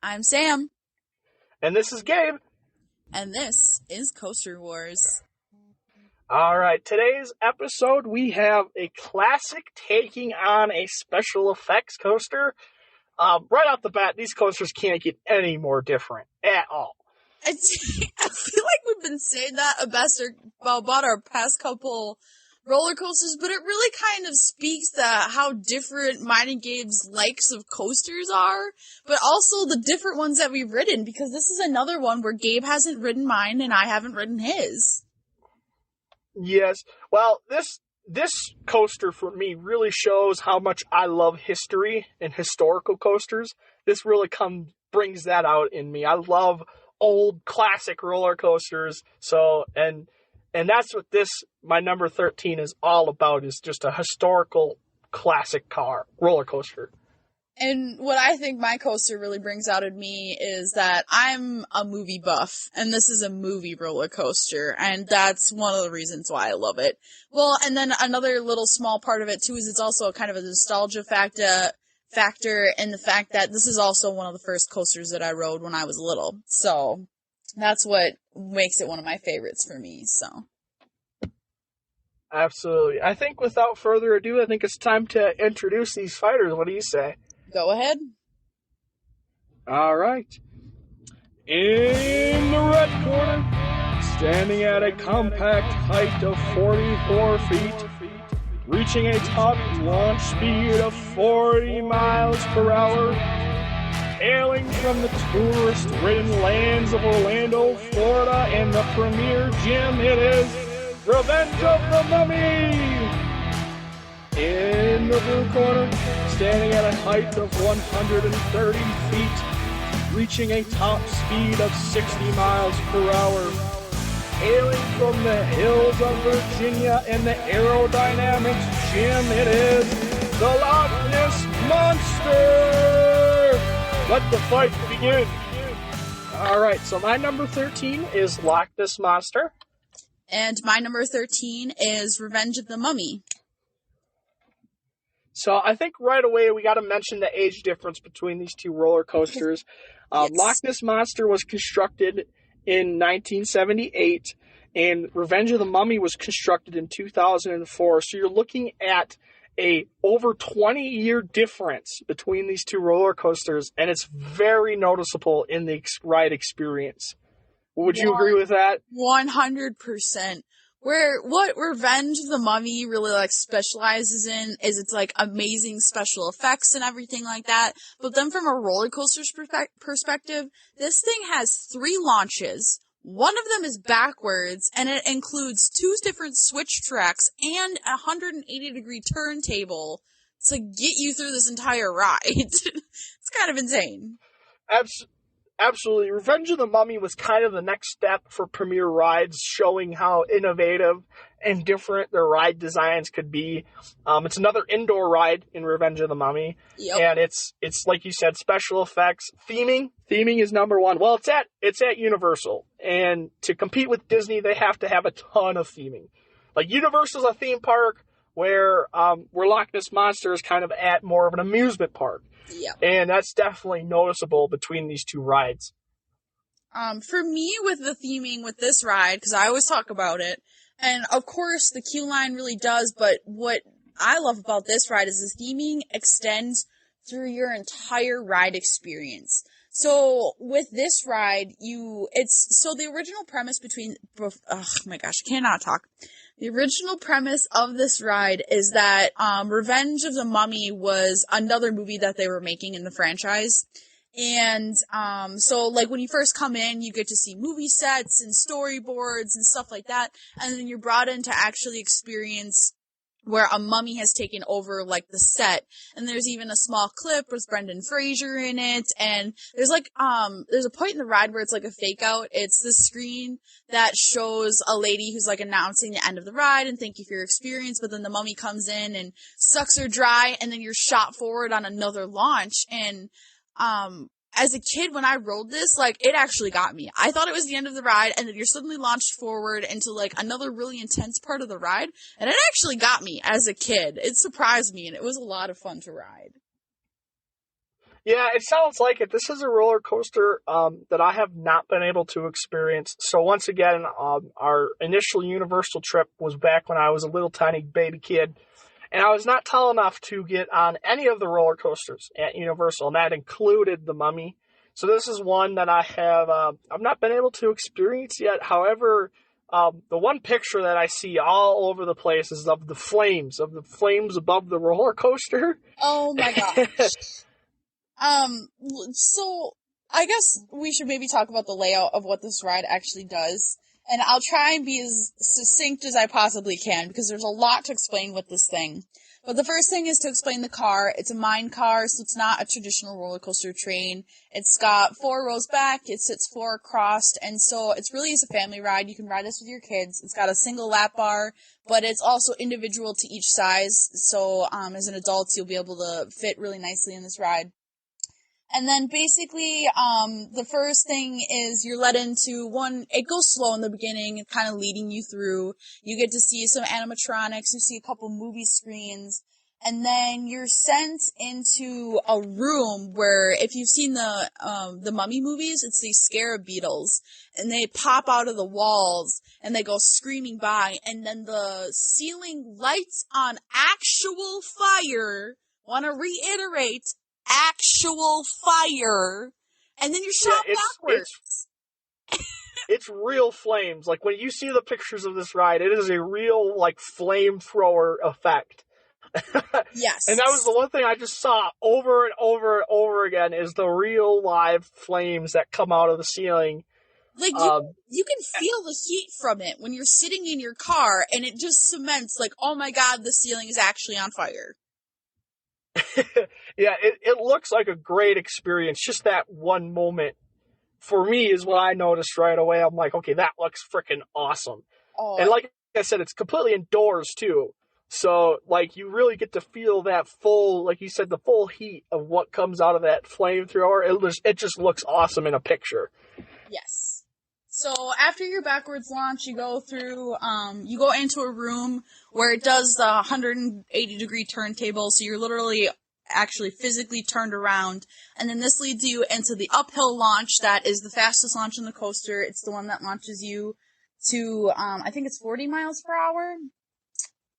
I'm Sam, And this is Gabe. and this is Coaster Wars. All right, today's episode, we have a classic taking on a special effects coaster. Right off the bat, these coasters can't get any more different at all. I feel like we've been saying that about our past couple roller coasters, but it really kind of speaks to how different mine and Gabe's likes of coasters are, but also the different ones that we've ridden, because this is another one where Gabe hasn't ridden mine and I haven't ridden his. Yes, well, this coaster for me really shows how much I love history and historical coasters. This really brings that out in me. I love old classic roller coasters. So, and that's what my number 13 is all about, is just a historical classic roller coaster. And what I think my coaster really brings out in me is that I'm a movie buff, and this is a movie roller coaster, and that's one of the reasons why I love it. Well, and then another little small part of it, too, is it's also kind of a nostalgia factor in the fact that this is also one of the first coasters that I rode when I was little. So that's what makes it one of my favorites for me, so. Absolutely. I think without further ado, I think it's time to introduce these fighters. What do you say? Go ahead. All right. In the red corner, standing at a compact height of 44 feet, reaching a top launch speed of 40 miles per hour, hailing from the tourist-ridden lands of Orlando, Florida, and the premier gym, it is Revenge of the Mummy! In the blue corner, standing at a height of 130 feet, reaching a top speed of 60 miles per hour, hailing from the hills of Virginia and the aerodynamics gym, it is the Loch Ness Monster! Let the fight begin! Alright, so my number 13 is Loch Ness Monster. And my number 13 is Revenge of the Mummy. So I think right away we got to mention the age difference between these two roller coasters. Yes. Loch Ness Monster was constructed in 1978, and Revenge of the Mummy was constructed in 2004. So you're looking at a over 20-year difference between these two roller coasters, and it's very noticeable in the ride experience. Would you agree with that? 100%. What Revenge of the Mummy really specializes in is it's amazing special effects and everything like that. But then from a roller coaster's perspective, this thing has 3 launches. One of them is backwards, and it includes 2 different switch tracks and a 180-degree turntable to get you through this entire ride. It's kind of insane. Absolutely. Revenge of the Mummy was kind of the next step for premier rides, showing how innovative and different their ride designs could be. It's another indoor ride in Revenge of the Mummy. Yep. And it's like you said, special effects. Theming is number 1. Well, it's at Universal. And to compete with Disney, they have to have a ton of theming. Like, Universal's a theme park where Loch Ness Monster is kind of at more of an amusement park. Yeah. And that's definitely noticeable between these two rides. For me, with the theming with this ride, because I always talk about it, and of course the queue line really does, but what I love about this ride is the theming extends through your entire ride experience. So with this ride, the original premise The original premise of this ride is that Revenge of the Mummy was another movie that they were making in the franchise. And so when you first come in, you get to see movie sets and storyboards and stuff like that. And then you're brought in to actually experience where a mummy has taken over, the set. And there's even a small clip with Brendan Fraser in it. And there's there's a point in the ride where it's a fake out. It's the screen that shows a lady who's announcing the end of the ride and thank you for your experience. But then the mummy comes in and sucks her dry, and then you're shot forward on another launch. And, as a kid, when I rode this, it actually got me. I thought it was the end of the ride, and then you're suddenly launched forward into, another really intense part of the ride, and it actually got me as a kid. It surprised me, and it was a lot of fun to ride. Yeah, it sounds like it. This is a roller coaster that I have not been able to experience. So once again, our initial Universal trip was back when I was a little tiny baby kid, and I was not tall enough to get on any of the roller coasters at Universal, and that included the Mummy. So this is one that I've not been able to experience yet. However, the one picture that I see all over the place is of the flames above the roller coaster. Oh my gosh. Um, so I guess we should maybe talk about the layout of what this ride actually does. And I'll try and be as succinct as I possibly can because there's a lot to explain with this thing. But the first thing is to explain the car. It's a mine car, so it's not a traditional roller coaster train. It's got 4 rows back, it sits 4 across, and so it's really is a family ride. You can ride this with your kids. It's got a single lap bar, but it's also individual to each size. So as an adult, you'll be able to fit really nicely in this ride. And then basically, the first thing is you're led into one, it goes slow in the beginning, kind of leading you through. You get to see some animatronics, you see a couple movie screens, and then you're sent into a room where, if you've seen the Mummy movies, it's these scarab beetles, and they pop out of the walls, and they go screaming by, and then the ceiling lights on actual fire. Want to reiterate, actual fire, and then you're shot backwards. It's real flames. Like, when you see the pictures of this ride, it is a real, like, flamethrower effect. Yes. And that was the one thing I just saw over and over and over again, is the real live flames that come out of the ceiling. Like, you can feel the heat from it when you're sitting in your car, and it just cements, like, oh my god, the ceiling is actually on fire. Yeah, it looks like a great experience. Just that one moment, for me, is what I noticed right away. I'm like, okay, that looks freaking awesome. Oh, And like I said, it's completely indoors, too. So, like, you really get to feel that full, like you said, the full heat of what comes out of that flamethrower. It just looks awesome in a picture. yes. So after your backwards launch, you go into a room where it does the 180-degree turntable, so you're literally actually physically turned around, and then this leads you into the uphill launch that is the fastest launch on the coaster. It's the one that launches you to, I think it's 40 miles per hour.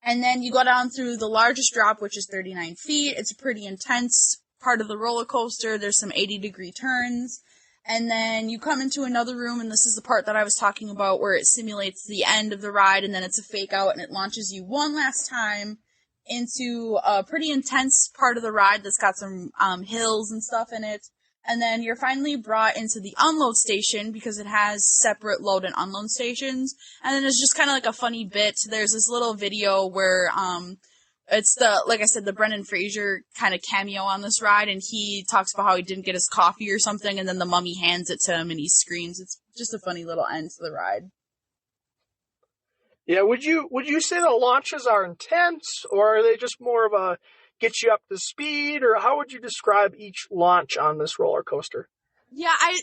And then you go down through the largest drop, which is 39 feet. It's a pretty intense part of the roller coaster. There's some 80-degree turns. And then you come into another room, and this is the part that I was talking about where it simulates the end of the ride, and then it's a fake out, and it launches you one last time into a pretty intense part of the ride that's got some hills and stuff in it. And then you're finally brought into the unload station because it has separate load and unload stations. And then it's just kind of like a funny bit. There's this little video where it's like I said, the Brendan Fraser kind of cameo on this ride, and he talks about how he didn't get his coffee or something, and then the mummy hands it to him, and he screams. It's just a funny little end to the ride. Yeah, would you say the launches are intense, or are they just more of a get you up to speed, or how would you describe each launch on this roller coaster? Yeah, I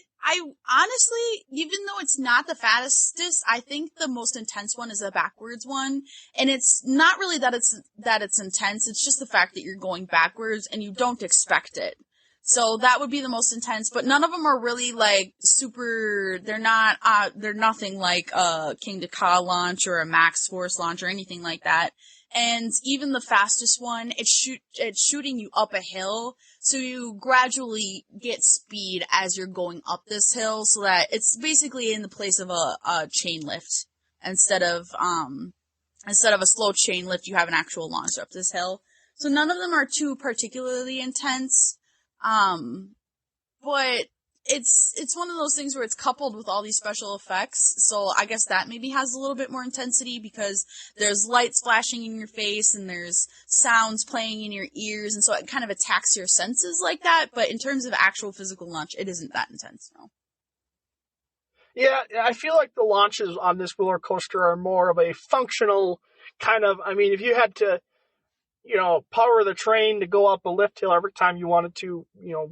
honestly, even though it's not the fastest, I think the most intense one is the backwards one. And it's not really that it's intense, it's just the fact that you're going backwards and you don't expect it. So that would be the most intense, but none of them are really like super, they're nothing like a King Ka launch or a Max Force launch or anything like that. And even the fastest one, it's shooting you up a hill, so you gradually get speed as you're going up this hill, so that it's basically in the place of a chain lift. Instead of a slow chain lift, you have an actual launch up this hill. So none of them are too particularly intense. But it's one of those things where it's coupled with all these special effects, so I guess that maybe has a little bit more intensity because there's lights flashing in your face and there's sounds playing in your ears, and so it kind of attacks your senses like that, but in terms of actual physical launch, it isn't that intense, no. Yeah, I feel like the launches on this roller coaster are more of a functional kind of, I mean, if you had to, power the train to go up a lift hill every time you wanted to,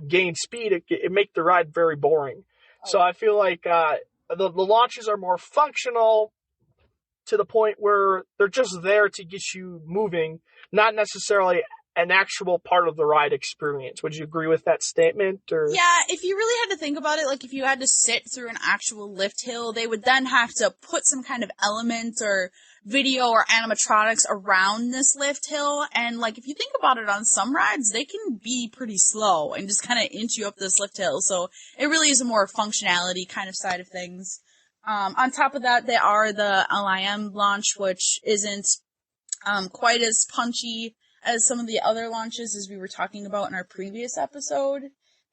gain speed, it make the ride very boring. Oh. So I feel like the launches are more functional to the point where they're just there to get you moving, not necessarily an actual part of the ride experience. Would you agree with that statement? Or Yeah, if you really had to think about it, like if you had to sit through an actual lift hill, they would then have to put some kind of element or video or animatronics around this lift hill. And like if you think about it, on some rides, they can be pretty slow and just kind of inch you up this lift hill. So it really is a more functionality kind of side of things. On top of that, they are the LIM launch, which isn't quite as punchy as some of the other launches as we were talking about in our previous episode.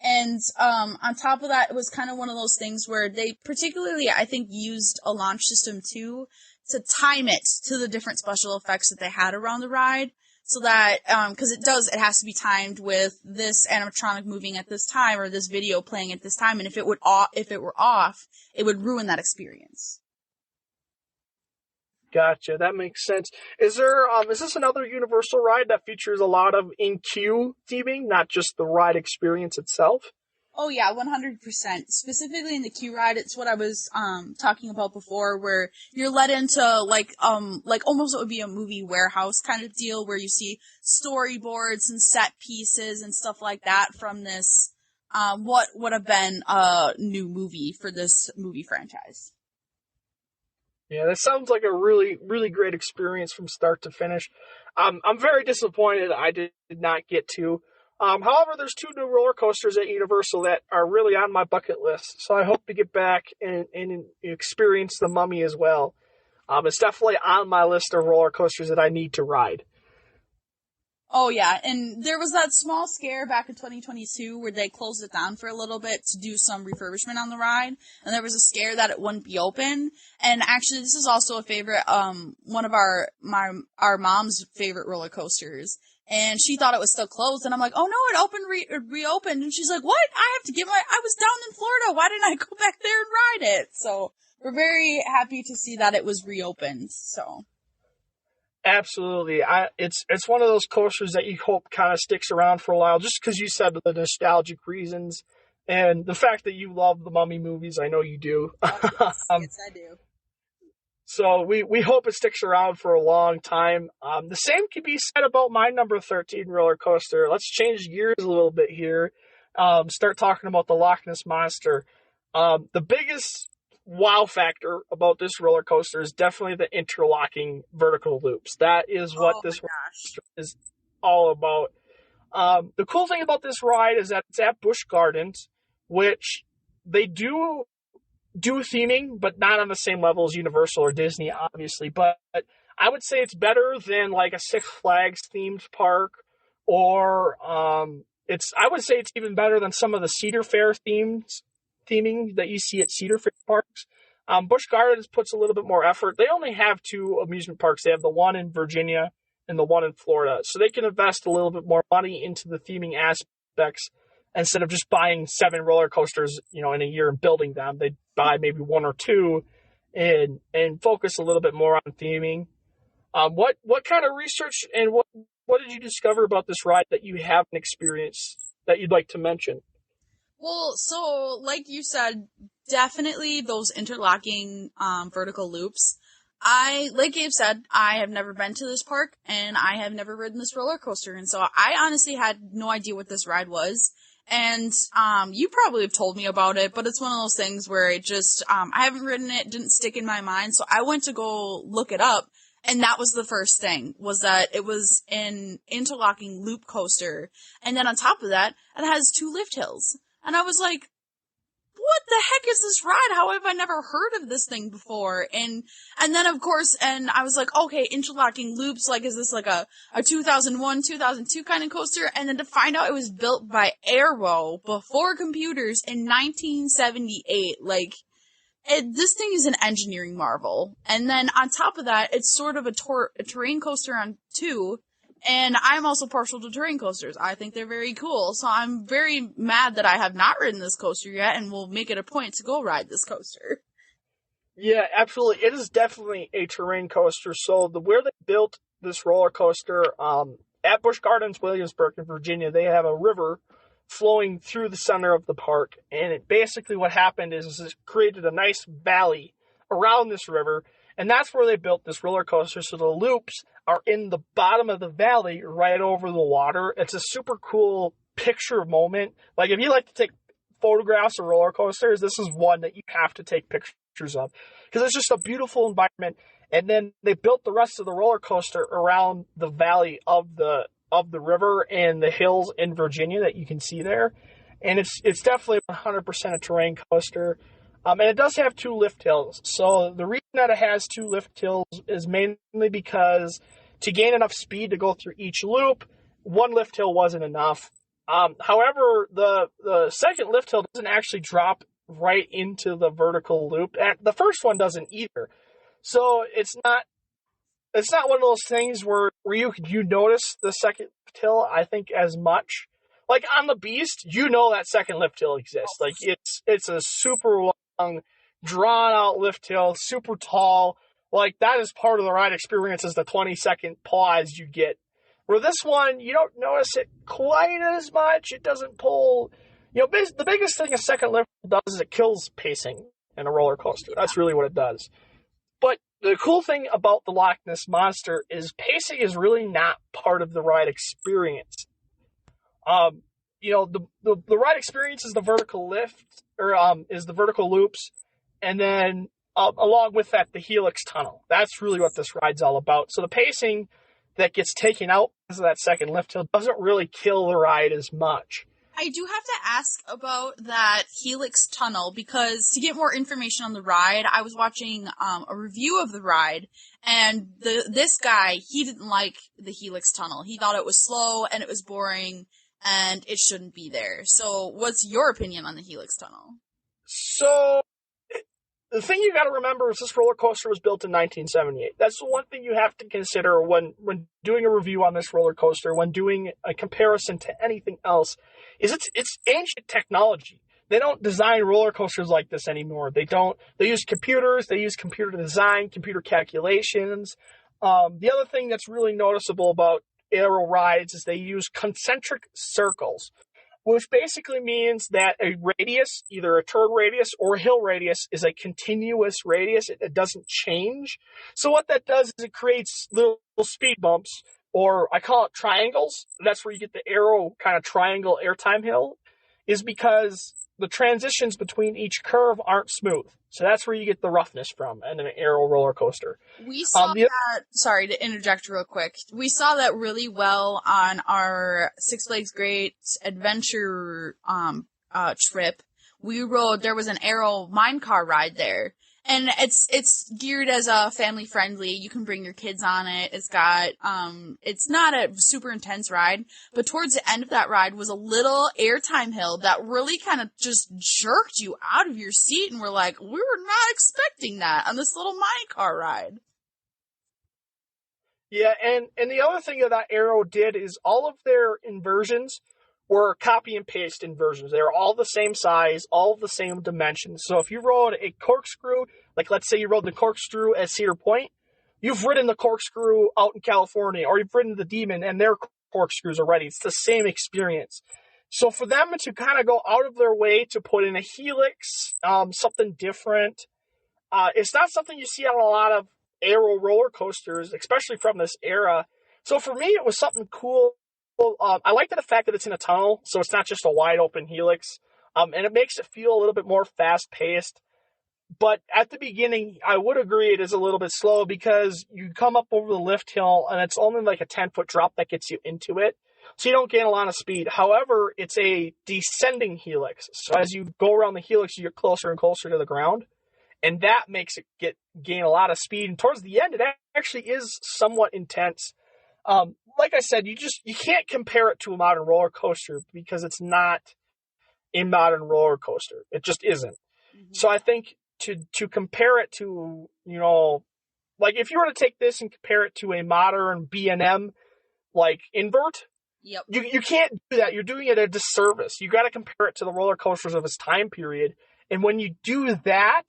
And on top of that, it was kind of one of those things where they particularly, I think, used a launch system too to time it to the different special effects that they had around the ride. So that, because it has to be timed with this animatronic moving at this time or this video playing at this time. And if it were off, it would ruin that experience. Gotcha, that makes sense. Is this another Universal ride that features a lot of in-queue theming, not just the ride experience itself? Oh yeah, 100%. Specifically in the queue ride, it's what I was talking about before, where you're led into like almost it would be a movie warehouse kind of deal, where you see storyboards and set pieces and stuff like that from this what would have been a new movie for this movie franchise. Yeah, that sounds like a really, really great experience from start to finish. I'm very disappointed I did not get to. However, there's 2 new roller coasters at Universal that are really on my bucket list, so I hope to get back and experience the Mummy as well. It's definitely on my list of roller coasters that I need to ride. Oh yeah, and there was that small scare back in 2022 where they closed it down for a little bit to do some refurbishment on the ride, and there was a scare that it wouldn't be open. And actually, this is also a favorite, one of our mom's favorite roller coasters, and she thought it was still closed, and I'm like, oh no, it reopened, and she's like, what? I was down in Florida, why didn't I go back there and ride it? So we're very happy to see that it was reopened. So. Absolutely. It's one of those coasters that you hope kind of sticks around for a while, just because you said the nostalgic reasons and the fact that you love the Mummy movies. I know you do. Oh, yes, yes, I do. So we hope it sticks around for a long time. The same could be said about my number 13 roller coaster. Let's change gears a little bit here. Start talking about the Loch Ness Monster. The biggest wow factor about this roller coaster is definitely the interlocking vertical loops. That is what this is all about. The cool thing about this ride is that it's at Busch Gardens, which they do theming, but not on the same level as Universal or Disney, obviously. But I would say it's better than like a Six Flags themed park, or I would say it's even better than some of the Cedar Fair theming that you see at Cedar Fair parks. Busch Gardens puts a little bit more effort. They only have 2 amusement parks. They have the one in Virginia and the one in Florida. So they can invest a little bit more money into the theming aspects instead of just buying 7 roller coasters, in a year and building them. They buy maybe 1 or 2 and focus a little bit more on theming. What kind of research and what did you discover about this ride that you haven't experienced that you'd like to mention? Well, so, like you said, definitely those interlocking, vertical loops. Like Gabe said, I have never been to this park, and I have never ridden this roller coaster, and so I honestly had no idea what this ride was. And, you probably have told me about it, but it's one of those things where it just, I haven't ridden it, didn't stick in my mind, so I went to go look it up, and that was the first thing, was that it was an interlocking loop coaster, and then on top of that, it has 2 lift hills. And I was like, what the heck is this ride? How have I never heard of this thing before? And then of course, and I was like, okay, interlocking loops, like, is this like a 2001, 2002 kind of coaster? And then to find out it was built by Aero before computers in 1978, like, this thing is an engineering marvel. And then on top of that, it's sort of a terrain coaster on 2. And I'm also partial to terrain coasters. I think they're very cool. So I'm very mad that I have not ridden this coaster yet, and will make it a point to go ride this coaster. Yeah, absolutely. It is definitely a terrain coaster. So where they built this roller coaster, at Busch Gardens, Williamsburg in Virginia, they have a river flowing through the center of the park. And basically what happened is it created a nice valley around this river. And that's where they built this roller coaster. So the loops are in the bottom of the valley right over the water. It's a super cool picture moment. Like if you like to take photographs of roller coasters, this is one that you have to take pictures of because it's just a beautiful environment. And then they built the rest of the roller coaster around the valley of the river and the hills in Virginia that you can see there. And it's definitely 100% a terrain coaster. And it does have 2 lift hills. So the reason that it has 2 lift hills is mainly because to gain enough speed to go through each loop, 1 lift hill wasn't enough. However, the second lift hill doesn't actually drop right into the vertical loop. And the first one doesn't either. So it's not one of those things where you notice the second lift hill, I think, as much. Like on the Beast, you know that second lift hill exists. Like it's a super long, drawn out lift hill, super tall. Like that is part of the ride experience is the 20-second pause you get. Where this one, you don't notice it quite as much. It doesn't pull. The biggest thing a second lift does is it kills pacing in a roller coaster. That's really what it does. But the cool thing about the Loch Ness Monster is pacing is really not part of the ride experience. The ride experience is the vertical lift, or is the vertical loops, and then along with that, the Helix Tunnel. That's really what this ride's all about. So the pacing that gets taken out because of that second lift hill doesn't really kill the ride as much. I do have to ask about that Helix Tunnel because to get more information on the ride, I was watching a review of the ride, and this guy, he didn't like the Helix Tunnel. He thought it was slow and it was boring and it shouldn't be there. So what's your opinion on the Helix Tunnel? So the thing you got to remember is this roller coaster was built in 1978. That's the one thing you have to consider when doing a review on this roller coaster, when doing a comparison to anything else, is it's ancient technology. They don't design roller coasters like this anymore. They use computers, they use computer design, computer calculations. The other thing that's really noticeable about aero rides is they use concentric circles, which basically means that a radius, either a turn radius or a hill radius, is a continuous radius. It doesn't change. So what that does is it creates little speed bumps, or I call it triangles. That's where you get the aero kind of triangle airtime hill, is because the transitions between each curve aren't smooth. So that's where you get the roughness from in an aero roller coaster. We saw that, sorry to interject real quick, we saw that really well on our Six Flags Great Adventure trip. There was an aero mine car ride there. And it's geared as a family friendly. You can bring your kids on it. It's got, it's not a super intense ride, but towards the end of that ride was a little airtime hill that really kind of just jerked you out of your seat. And we're like, we were not expecting that on this little mine car ride. Yeah. And the other thing that Aero did is all of their inversions were copy and paste inversions. They were all the same size, all the same dimensions. So if you rode a corkscrew, like let's say you rode the corkscrew at Cedar Point, you've ridden the corkscrew out in California, or you've ridden the Demon and their corkscrews already. It's the same experience. So for them to kind of go out of their way to put in a Helix, something different, it's not something you see on a lot of aero roller coasters, especially from this era. So for me, it was something cool. I like the fact that it's in a tunnel, so it's not just a wide open Helix, and it makes it feel a little bit more fast paced. But at the beginning, I would agree it is a little bit slow because you come up over the lift hill and it's only like a 10-foot drop that gets you into it, so you don't gain a lot of speed. However, it's a descending Helix, so as you go around the Helix, you get closer and closer to the ground, and that makes it gain a lot of speed. And towards the end, it actually is somewhat intense. Like I said, you can't compare it to a modern roller coaster because it's not a modern roller coaster. It just isn't. Mm-hmm. So I think to compare it to, like if you were to take this and compare it to a modern B&M, like invert, yep. You can't do that. You're doing it a disservice. You got to compare it to the roller coasters of its time period. And when you do that,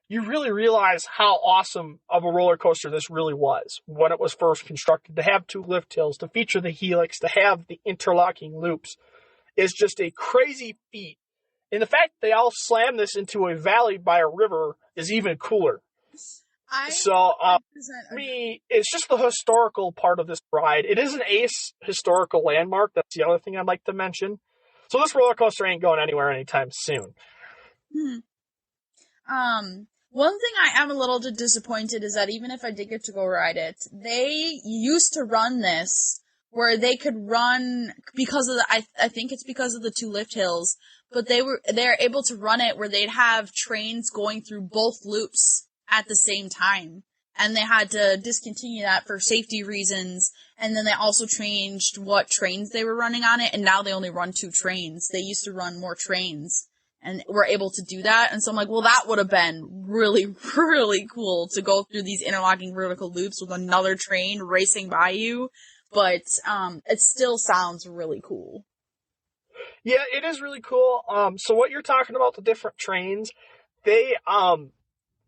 you really realize how awesome of a roller coaster this really was when it was first constructed. To have 2 lift hills, to feature the Helix, to have the interlocking loops is just a crazy feat. And the fact they all slammed this into a valley by a river is even cooler. I So, 100% agree. me, it's just the historical part of this ride. It is an ace historical landmark. That's the other thing I'd like to mention. So this roller coaster ain't going anywhere anytime soon. Hmm. One thing I am a little bit disappointed is that even if I did get to go ride it, they used to run this where they could run because of I think it's because of the two lift hills, but they're able to run it where they'd have trains going through both loops at the same time. And they had to discontinue that for safety reasons. And then they also changed what trains they were running on it, and now they only run two trains. They used to run more trains and were able to do that. And so I'm like, well, that would have been really, really cool to go through these interlocking vertical loops with another train racing by you. But, it still sounds really cool. Yeah, it is really cool. So what you're talking about, the different trains, they,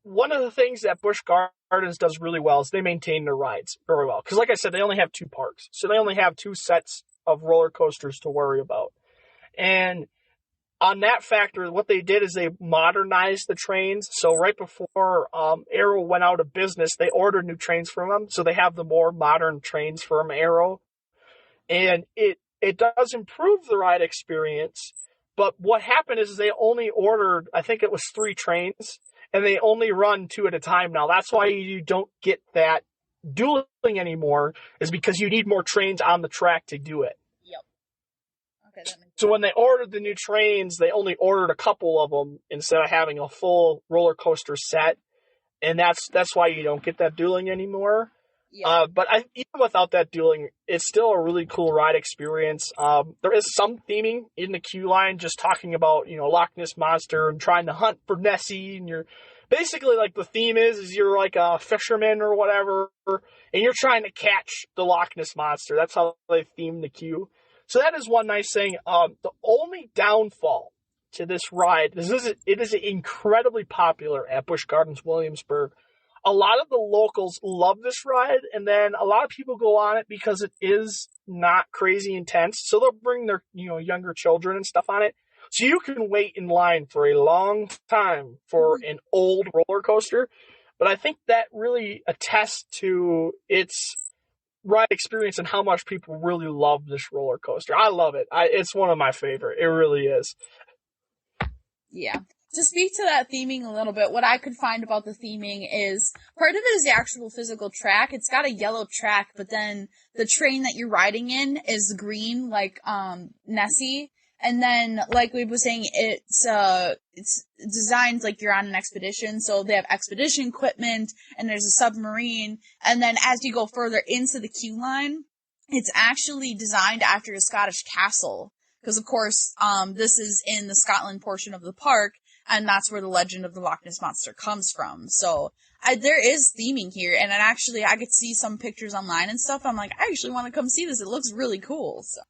one of the things that Busch Gardens does really well is they maintain their rides very well. Because like I said, they only have two parks. So they only have two sets of roller coasters to worry about. And on that factor, what they did is they modernized the trains. So right before Arrow went out of business, they ordered new trains from them. So they have the more modern trains from Arrow. And it does improve the ride experience. But what happened is they only ordered, I think it was 3 trains, and they only run 2 at a time now. That's why you don't get that dueling anymore, is because you need more trains on the track to do it. Yep. Okay, that makes sense. So when they ordered the new trains, they only ordered a couple of them instead of having a full roller coaster set. And that's why you don't get that dueling anymore. Yeah. But even without that dueling, it's still a really cool ride experience. There is some theming in the queue line, just talking about, Loch Ness Monster and trying to hunt for Nessie. And you're basically like the theme is you're like a fisherman or whatever, and you're trying to catch the Loch Ness Monster. That's how they theme the queue. So that is one nice thing. The only downfall to this ride is it is incredibly popular at Busch Gardens Williamsburg. A lot of the locals love this ride, and then a lot of people go on it because it is not crazy intense. So they'll bring their, younger children and stuff on it. So you can wait in line for a long time for an old roller coaster. But I think that really attests to its ride experience and how much people really love this roller coaster. I love it. It's one of my favorite. It really is. Yeah. To speak to that theming a little bit, what I could find about the theming is part of it is the actual physical track. It's got a yellow track, but then the train that you're riding in is green, like Nessie. And then, like we was saying, it's designed like you're on an expedition. So they have expedition equipment, and there's a submarine. And then as you go further into the queue line, it's actually designed after a Scottish castle. Because, of course, this is in the Scotland portion of the park, and that's where the legend of the Loch Ness Monster comes from. So, there is theming here, and I could see some pictures online and stuff. I'm like, I actually want to come see this. It looks really cool. So.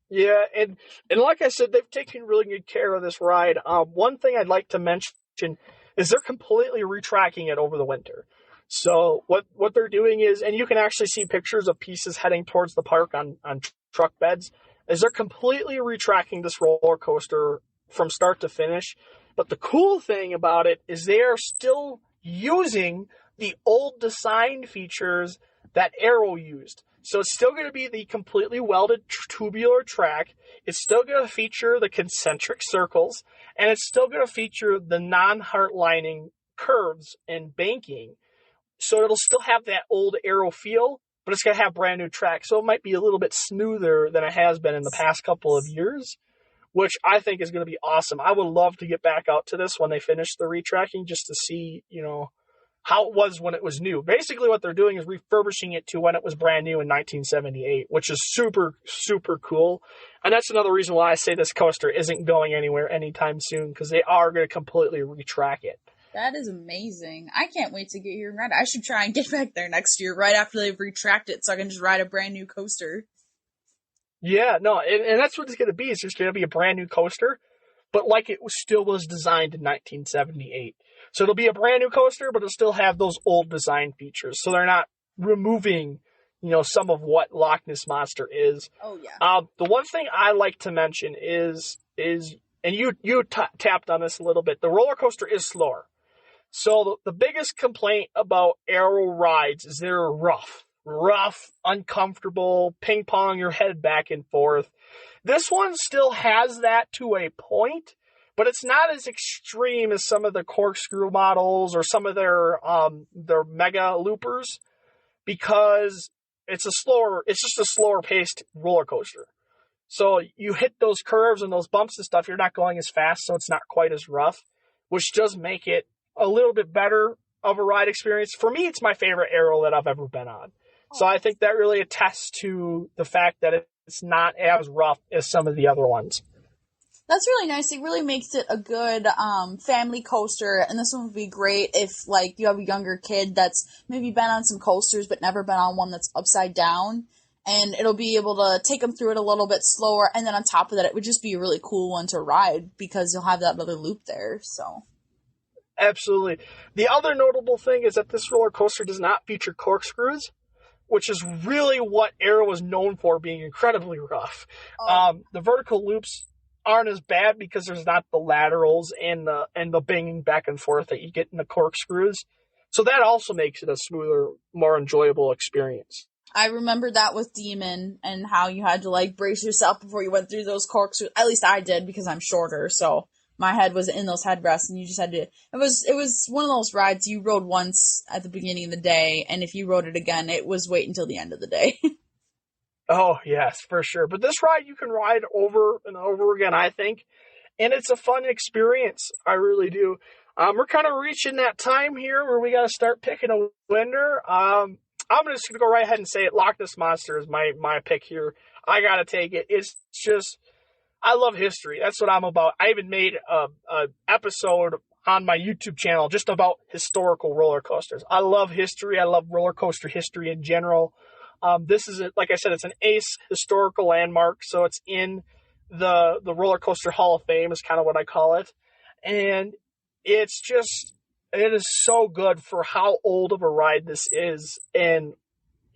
Yeah, and like I said, they've taken really good care of this ride. One thing I'd like to mention is they're completely retracking it over the winter. So what they're doing is, and you can actually see pictures of pieces heading towards the park on truck beds, is they're completely retracking this roller coaster from start to finish. But the cool thing about it is they are still using the old design features that Arrow used. So it's still going to be the completely welded tubular track. It's still going to feature the concentric circles, and it's still going to feature the non-heart lining curves and banking. So it'll still have that old Arrow feel, but it's going to have brand new track. So it might be a little bit smoother than it has been in the past couple of years, which I think is going to be awesome. I would love to get back out to this when they finish the retracking, just to see, how it was when it was new. Basically what they're doing is refurbishing it to when it was brand new in 1978, which is super, super cool. And that's another reason why I say this coaster isn't going anywhere anytime soon, because they are going to completely retrack it. That is amazing. I can't wait to get here and ride it. I should try and get back there next year, right after they've retracted it, so I can just ride a brand new coaster. Yeah, no, and that's what it's going to be. It's just going to be a brand new coaster, but like it still was designed in 1978. So it'll be a brand new coaster, but it'll still have those old design features. So they're not removing, some of what Loch Ness Monster is. Oh, yeah. The one thing I like to mention is and you tapped on this a little bit, the roller coaster is slower. So the biggest complaint about aero rides is they're rough, uncomfortable, ping pong your head back and forth. This one still has that to a point, but it's not as extreme as some of the corkscrew models or some of their mega loopers, because it's just a slower paced roller coaster. So you hit those curves and those bumps and stuff, you're not going as fast, so it's not quite as rough, which does make it a little bit better of a ride experience. For me, it's my favorite aero that I've ever been on. So I think that really attests to the fact that it's not as rough as some of the other ones. That's really nice. It really makes it a good family coaster, and this one would be great if, like, you have a younger kid that's maybe been on some coasters but never been on one that's upside down, and it'll be able to take them through it a little bit slower, and then on top of that, it would just be a really cool one to ride because you'll have that other loop there, so... Absolutely. The other notable thing is that this roller coaster does not feature corkscrews, which is really what Aero was known for, being incredibly rough. The vertical loops aren't as bad because there's not the laterals and the banging back and forth that you get in the corkscrews. So that also makes it a smoother, more enjoyable experience. I remember that with Demon and how you had to, like, brace yourself before you went through those corkscrews. At least I did because I'm shorter, so my head was in those headrests, and you just had to... It was one of those rides you rode once at the beginning of the day, and if you rode it again, it was wait until the end of the day. Oh, yes, for sure. But this ride you can ride over and over again, I think, and it's a fun experience. I really do. We're kind of reaching that time here where we got to start picking a winner. I'm just going to go right ahead and say it. Loch Ness Monster is my pick here. I got to take it. It's just... I love history. That's what I'm about. I even made a episode on my YouTube channel just about historical roller coasters. I love history. I love roller coaster history in general. This is, like I said, it's an ACE historical landmark, so it's in the Roller Coaster Hall of Fame is kind of what I call it. And it is so good for how old of a ride this is. And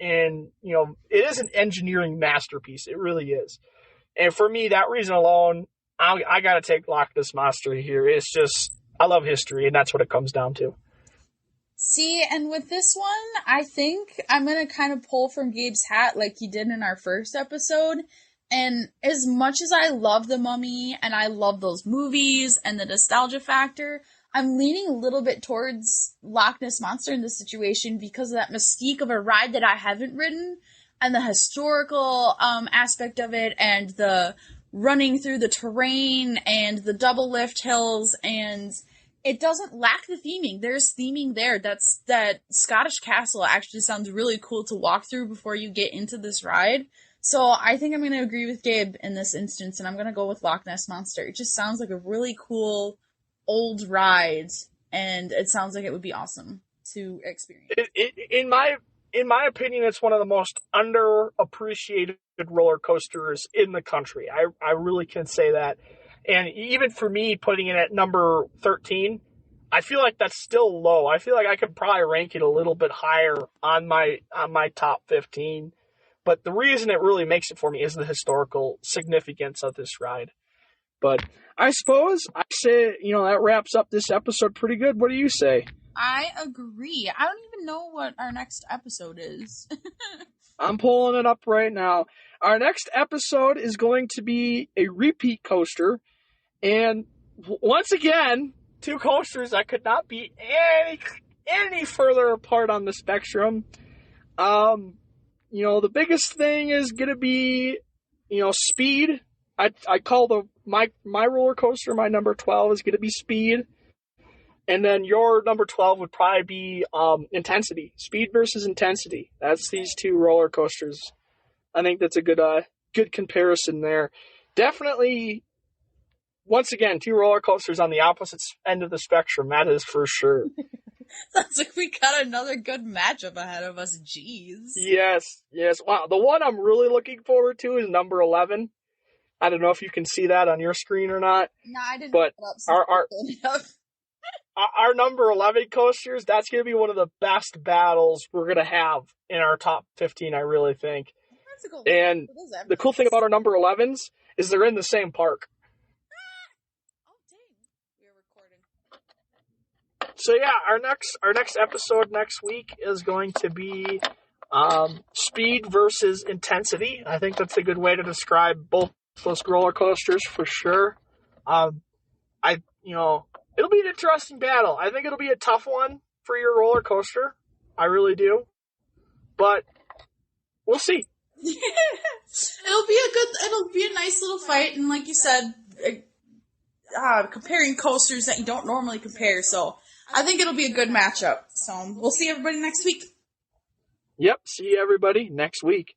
you know, it is an engineering masterpiece. It really is. And for me, that reason alone, I got to take Loch Ness Monster here. It's just, I love history, and that's what it comes down to. See, and with this one, I think I'm going to kind of pull from Gabe's hat like he did in our first episode. And as much as I love The Mummy, and I love those movies and the nostalgia factor, I'm leaning a little bit towards Loch Ness Monster in this situation because of that mystique of a ride that I haven't ridden, and the historical aspect of it, and the running through the terrain, and the double lift hills, and it doesn't lack the theming. There's theming there. That Scottish castle actually sounds really cool to walk through before you get into this ride. So I think I'm going to agree with Gabe in this instance, and I'm going to go with Loch Ness Monster. It just sounds like a really cool old ride, and it sounds like it would be awesome to experience. In my opinion, it's one of the most underappreciated roller coasters in the country. I really can say that. And even for me, putting it at number 13, I feel like that's still low. I feel like I could probably rank it a little bit higher on my top 15. But the reason it really makes it for me is the historical significance of this ride. But I suppose I say, that wraps up this episode pretty good. What do you say? I agree. I don't even know what our next episode is. I'm pulling it up right now. Our next episode is going to be a repeat coaster. And once again, two coasters that could not be any further apart on the spectrum. The biggest thing is going to be, speed. I call my roller coaster, my number 12 is going to be speed. And then your number 12 would probably be intensity. Speed versus intensity. That's these two roller coasters. I think that's a good comparison there. Definitely, once again, two roller coasters on the opposite end of the spectrum. That is for sure. Sounds like we got another good matchup ahead of us. Jeez. Yes. Wow. The one I'm really looking forward to is number 11. I don't know if you can see that on your screen or not. No, I didn't. But our number 11 coasters, that's going to be one of the best battles we're going to have in our top 15, I really think. That's a cool and the cool thing about our number 11s is they're in the same park. Oh, dang. We are recording. So yeah, our next episode next week is going to be speed versus intensity. I think that's a good way to describe both those roller coasters for sure. It'll be an interesting battle. I think it'll be a tough one for your roller coaster. I really do. But we'll see. It'll be a nice little fight, and like you said, comparing coasters that you don't normally compare, so I think it'll be a good matchup. So we'll see everybody next week. Yep, see everybody next week.